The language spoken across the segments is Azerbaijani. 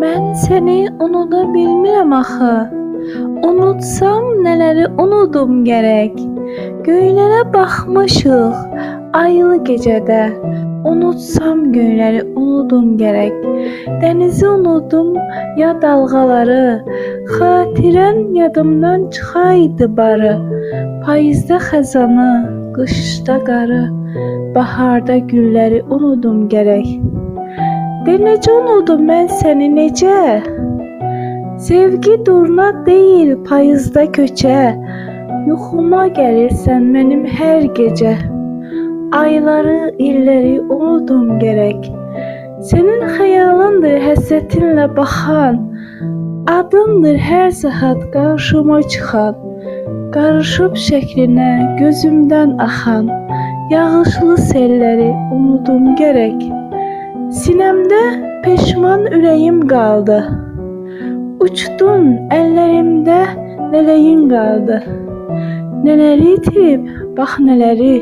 Mən səni unuda bilmirəm axı. Unutsam nələri unudum gərək. Göylərə baxmışıq aylı gecədə. Unutsam göyləri unudum gərək. Dənizi unudum ya dalğaları. Xatirən yadımdan çıxaydı barı. Payızda xəzanı, qışda qarı. Baharda gülləri unudum gərək. De necə unudum mən səni necə? Sevgi durna deyil payızda köçə. Yuxuma gəlirsən mənim hər gecə. Ayları, illəri unudum gərək. Sənin xəyalındır həsrətinlə baxan. Adındır hər saat qarşıma çıxan. Qarışıb şəklinə gözümdən axan. Yağışlı selləri unudum gərək. Sinəmdə peşman ürəyim qaldı. Uçdun əllərimdə lələyin qaldı. Nələri itirib, bax nələri.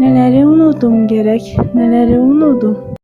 Nələri unudum gərək, nələri unudum.